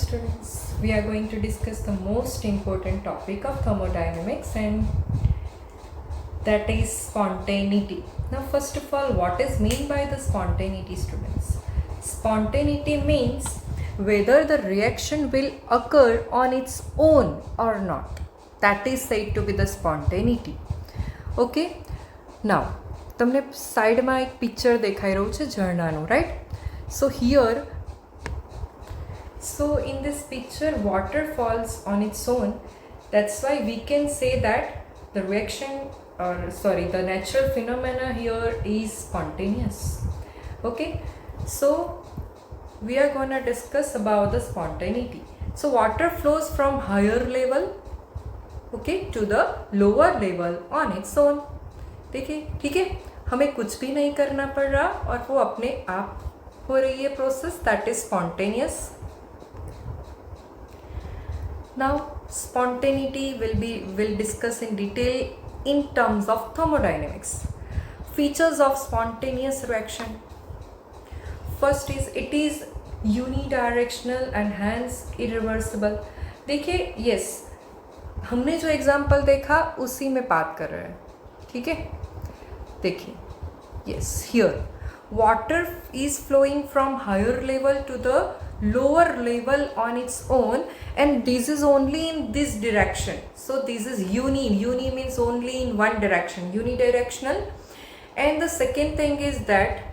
students, we are going to discuss the most important topic of thermodynamics, and that is spontaneity. Now first of all, what is meant by the spontaneity, students? Spontaneity means whether the reaction will occur on its own or not. That is said to be the spontaneity. Okay, now તમને સાઈડમાં એક picture દેખાઈ રહ્યું છે ઝરણાનું, right? So here, so in this picture water falls on its own. That's why we can say that the reaction, or sorry, the natural phenomena here is spontaneous. Okay, so we are going to discuss about the spontaneity. So water flows from higher level, okay, to the lower level on its own. देखिए, ठीक है, हमें कुछ भी नहीं करना पड़ रहा और वो अपने आप हो रही है process. That is spontaneous. Now spontaneity will discuss in detail in terms of thermodynamics. Features of spontaneous reaction. First is it is unidirectional and hence irreversible. देखिए, yes, हमने जो एग्जाम्पल देखा उसी में बात कर रहे हैं, ठीक है. देखिए, yes, here water is flowing from higher level to the lower level on its own, and this is only in this direction. So this is uni means only in one direction, unidirectional. And the second thing is that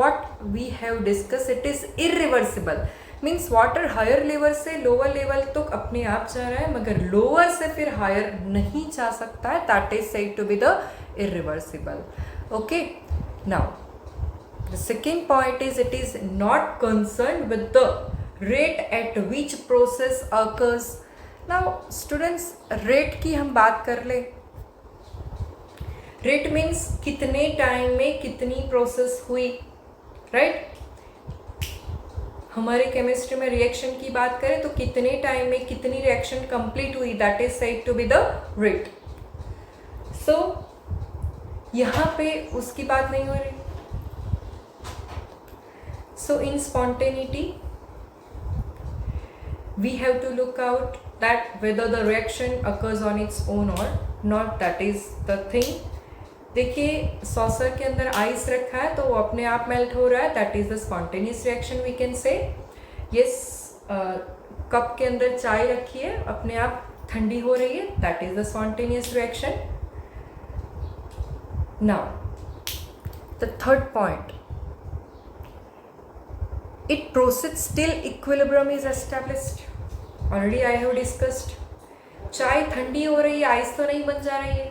what we have discussed, it is irreversible. Means water higher level से lower level तक अपने आप जा रहा है, मगर lower से फिर हायर नहीं जा सकता है. That is said to be the irreversible. Okay, now the second point is it is not concerned with the rate at which process occurs. Now students, rate की हम बात कर ले. rate means कितने टाइम में कितनी प्रोसेस हुई, right? हमारे केमिस्ट्री में रिएक्शन की बात करें तो कितने टाइम में कितनी रिएक्शन कंप्लीट हुई, that is said to be the rate. So यहाँ पे उसकी बात नहीं हो रही. So in spontaneity we have to look out that whether the reaction occurs on its own or not. That is the thing. देखिए, saucer के अंदर आइस रखा है तो वो अपने आप मेल्ट हो रहा है. That is the spontaneous reaction we can say. Yes, cup के अंदर चाय रखी है, अपने आप ठंडी हो रही है. That is the spontaneous reaction. Now the third point, it proceeds till equilibrium is established. Already I have discussed. चाय ठंडी हो रही है, आइस तो नहीं बन जा रही है.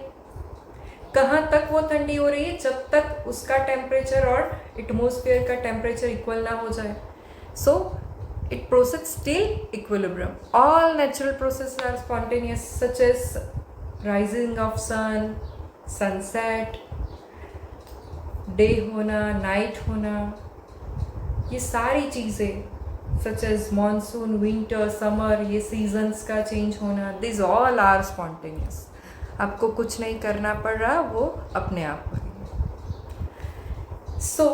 कहाँ तक वो ठंडी हो रही है? जब तक उसका टेम्परेचर और एटमॉस्फेयर का टेम्परेचर इक्वल ना हो जाए. So it process till equilibrium. All natural process are spontaneous, such as rising of sun, sunset, day होना, नाइट होना, ये सारी चीज़ें such as monsoon, winter, summer, ये सीजन्स का चेंज होना, दिस ऑल आर स्पॉन्टेनियस. आपको कुछ नहीं करना पड़ रहा, वो अपने आप हो रही है. So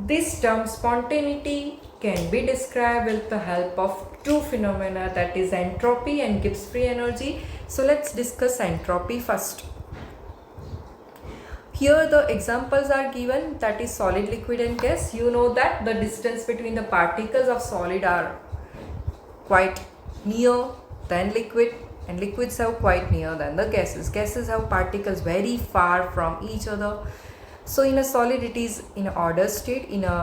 this term spontaneity can be describe with the help of two phenomena, that is entropy and Gibbs free energy. So let's discuss entropy first. Here the examples are given, that is solid, liquid and gas. You know that the distance between the particles of solid are quite near than liquid, and liquids have quite near than the gases. Gases have particles very far from each other. So in a solid it is in an ordered state, in a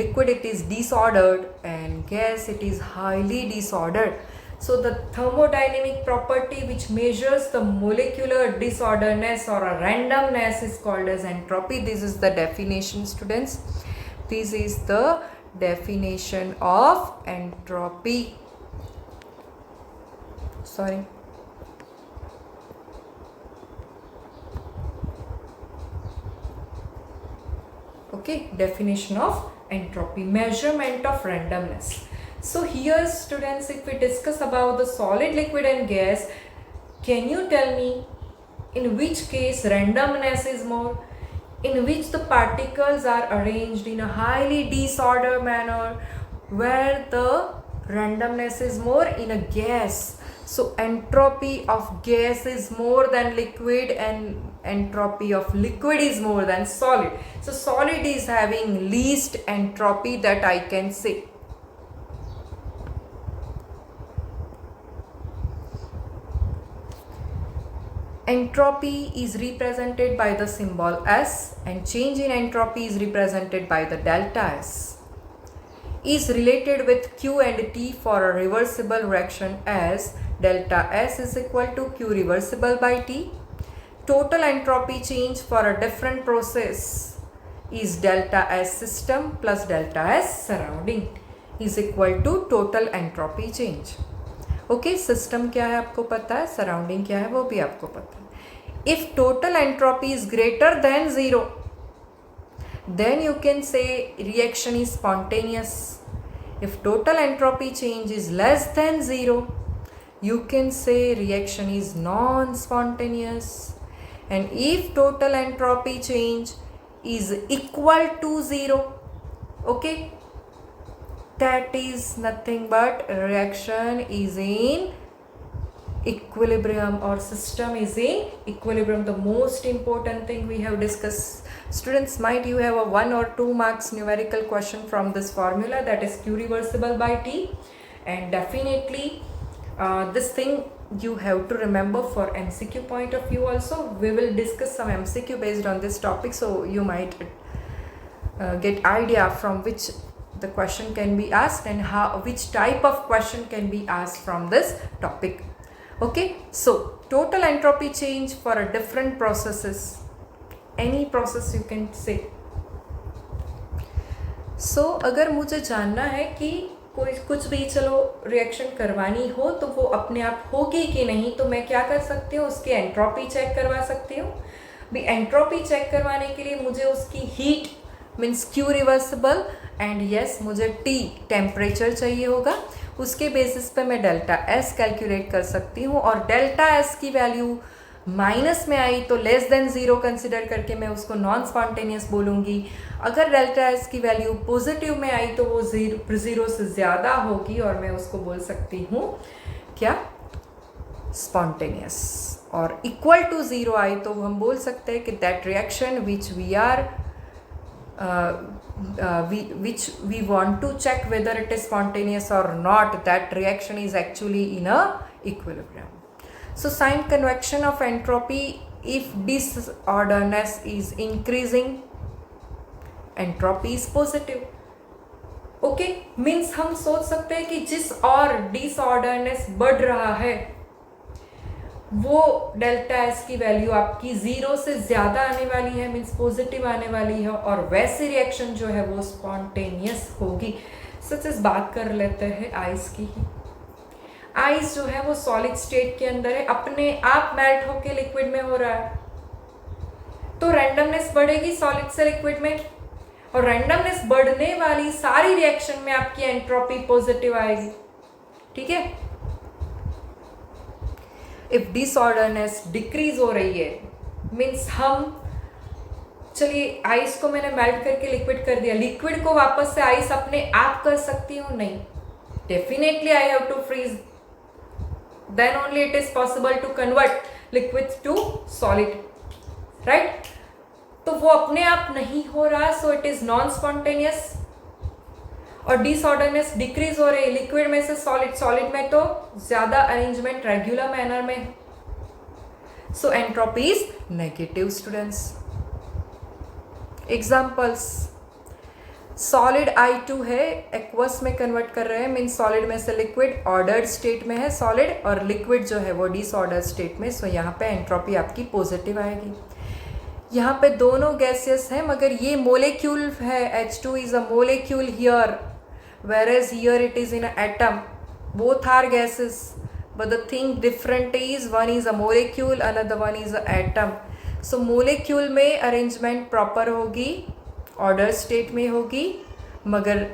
liquid it is disordered, and gas it is highly disordered. So the thermodynamic property which measures the molecular disorderness or a randomness is called as entropy. This is the definition, students. This is the definition of entropy. Sorry. Okay, definition of entropy, measurement of randomness. So here students, if we discuss about the solid, liquid and gas, can you tell me in which case randomness is more? In which the particles are arranged in a highly disordered manner, where the Randomness is more in a gas. So entropy of gas is more than liquid and entropy of liquid is more than solid. So solid is having least entropy, that I can say. Entropy is represented by the symbol S and change in entropy is represented by the delta S. Is related with Q and T for a reversible reaction as delta S is equal to Q reversible by T. Total entropy change for a different process is delta S system plus delta S surrounding is equal to total entropy change. Okay, system क्या है आपको पता है, surrounding क्या है वो भी आपको पता है. If total entropy is greater than zero, then you can say reaction is spontaneous. If total entropy change is less than zero, you can say reaction is non-spontaneous. And if total entropy change is equal to zero, okay, that is nothing but reaction is in equilibrium or system is in equilibrium. The most important thing we have discussed. Students, might you have a 1 or 2 marks numerical question from this formula, that is Q reversible by T, and definitely this thing you have to remember for MCQ point of view also. We will discuss some MCQ based on this topic, so you might get idea from which the question can be asked and which type of question can be asked from this topic. Okay, so total entropy change for a different processes, any process you can say. So अगर मुझे जानना है कि कोई कुछ भी चलो reaction करवानी हो तो वो अपने आप होगी कि नहीं, तो मैं क्या कर सकती हूँ, उसकी एंट्रोपी चेक करवा सकती हूँ. भी एंट्रोपी चेक करवाने के लिए मुझे उसकी heat means Q reversible and yes मुझे टी टेम्परेचर चाहिए होगा. उसके बेसिस पे मैं डेल्टा एस कैलकुलेट कर सकती हूँ और डेल्टा एस की वैल्यू माइनस में आई तो लेस देन ज़ीरो कंसिडर करके मैं उसको नॉन स्पॉन्टेनियस बोलूँगी. अगर डेल्टा एस की वैल्यू पॉजिटिव में आई तो वो ज़ीरो से ज़्यादा होगी और मैं उसको बोल सकती हूँ क्या, स्पॉन्टेनियस. और इक्वल टू ज़ीरो आई तो हम बोल सकते हैं कि that reaction which we are which we want to check whether it is spontaneous or not, that reaction is actually in a equilibrium. So sign convection of entropy, if disorderness is increasing, entropy is positive. Okay, means हम सोच सकते हैं कि जिस और disorderness बढ़ रहा है वो डेल्टा एस की वैल्यू आपकी ज़ीरो से ज़्यादा आने वाली है, मीन्स पॉजिटिव आने वाली है, और वैसी रिएक्शन जो है वो स्पॉन्टेनियस होगी. सच इस बात कर लेते हैं आइस की ही. आइस जो है वो सॉलिड स्टेट के अंदर है, अपने आप मेल्ट होके लिक्विड में हो रहा है, तो रैंडमनेस बढ़ेगी सॉलिड से लिक्विड में, और रैंडमनेस बढ़ने वाली सारी रिएक्शन में आपकी एंट्रोपी पॉजिटिव आएगी. ठीक है. इफ डिसऑर्डरनेस डिक्रीज हो रही है मीन्स हम, चलिए आइस को मैंने मेल्ट करके लिक्विड कर दिया, लिक्विड को वापस से आइस अपने आप कर सकती हूँ? नहीं. Definitely I have to freeze, then only it is possible to convert liquid to solid, right. तो वो अपने आप नहीं हो रहा, so it is non spontaneous. और डिसऑर्डरनेस डिक्रीज हो रही है लिक्विड में से सॉलिड, सॉलिड में तो ज़्यादा अरेंजमेंट रेगुलर मैनर में, so entropy is negative. Students, examples, solid I2 है, एक्वस में कन्वर्ट कर रहे हैं, मीन सॉलिड में से लिक्विड, ऑर्डर्ड स्टेट में है सॉलिड, और लिक्विड जो है वो डिसऑर्डर्ड स्टेट में, सो यहाँ पे एंट्रोपी आपकी पॉजिटिव आएगी. यहाँ पे दोनों गैसेस हैं मगर ये मोलेक्यूल है, H2 is a molecule here, whereas here it is in an atom. Both are gases, but the thing different is one is a molecule, another one is an atom. So molecule में arrangement proper होगी, order state में होगी, मगर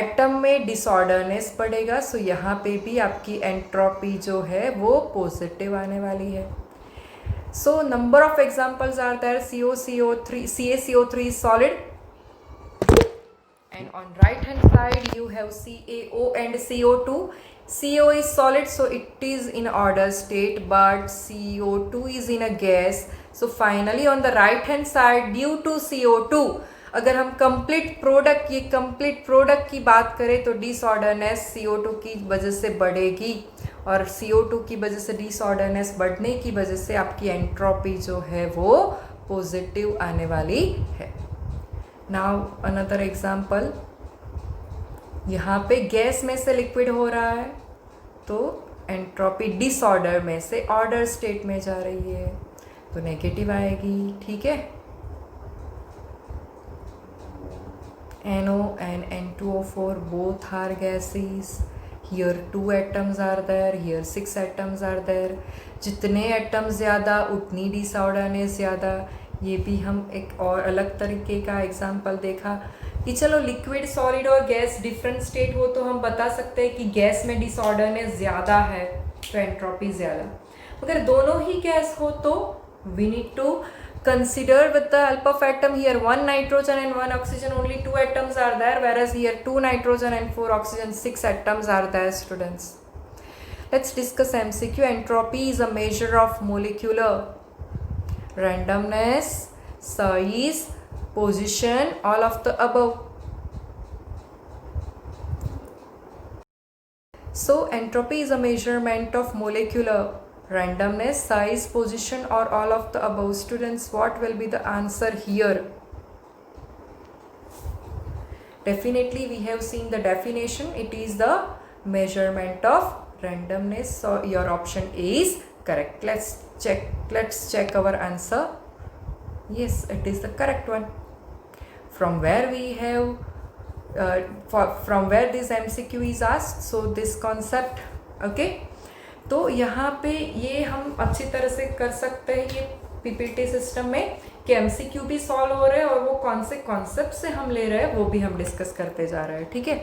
atom में disorderness पड़ेगा. So यहाँ पे भी आपकी entropy जो है वो positive आने वाली है. So number of examples are there. CaCO3 is solid and on right hand side you have CaO and CO2. CO is solid, so it is in order state, but CO2 is in a gas. So finally on the right hand side, due to CO2, अगर हम complete product की बात करें तो disorderness CO2 की वजह से बढ़ेगी, और CO2 की वजह से डिसऑर्डरनेस बढ़ने की वजह से आपकी एंट्रोपी जो है वो पॉजिटिव आने वाली है. नाउ अनदर एग्जाम्पल, यहाँ पे गैस में से लिक्विड हो रहा है तो एंट्रोपी डिसऑर्डर में से ऑर्डर स्टेट में जा रही है तो नेगेटिव आएगी. ठीक है. NO and N2O4 both are gases. Here 2 atoms are there, here 6 atoms are there. जितने एटम्स ज़्यादा उतनी डिसऑर्डरनेस ज़्यादा. ये भी हम एक और अलग तरीके का एग्जांपल देखा कि चलो लिक्विड, सॉलिड और गैस डिफरेंट स्टेट हो तो हम बता सकते हैं कि गैस में डिसऑर्डरनेस ज़्यादा है तो एंट्रोपी ज़्यादा. अगर दोनों ही गैस हो तो we need to consider with the help of atom. Here 1 nitrogen and 1 oxygen, only 2 atoms are there, whereas here 2 nitrogen and 4 oxygen, 6 atoms are there, students. Let's discuss MCQ. Entropy is a measure of molecular randomness, size, position, all of the above. So entropy is a measurement of molecular randomness, size, position, or all of the above. Students, what will be the answer here? Definitely we have seen the definition. It is the measurement of randomness, so your option A is correct. Let's check our answer. Yes, it is the correct one. From where we have from where this MCQ is asked, so this concept, okay. तो यहाँ पे ये हम अच्छी तरह से कर सकते हैं ये पीपीटी सिस्टम में कि MCQ भी सॉल्व हो रहे हैं और वो कौन से कॉन्सेप्ट से हम ले रहे हैं वो भी हम डिस्कस करते जा रहे हैं. ठीक है.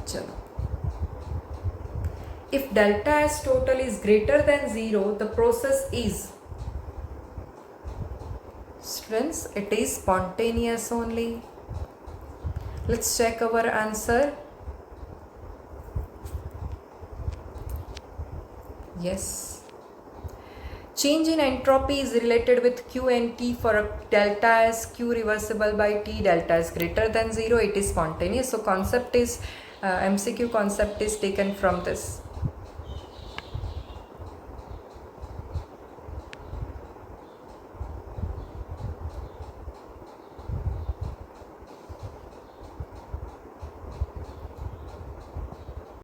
चलो, if delta S total is greater than 0 the process is, students, it is spontaneous only. Let's check our answer. Yes. Change in entropy is related with Q and T for a delta S, Q reversible by T, delta S greater than 0, it is spontaneous. So concept is MCQ concept is taken from this.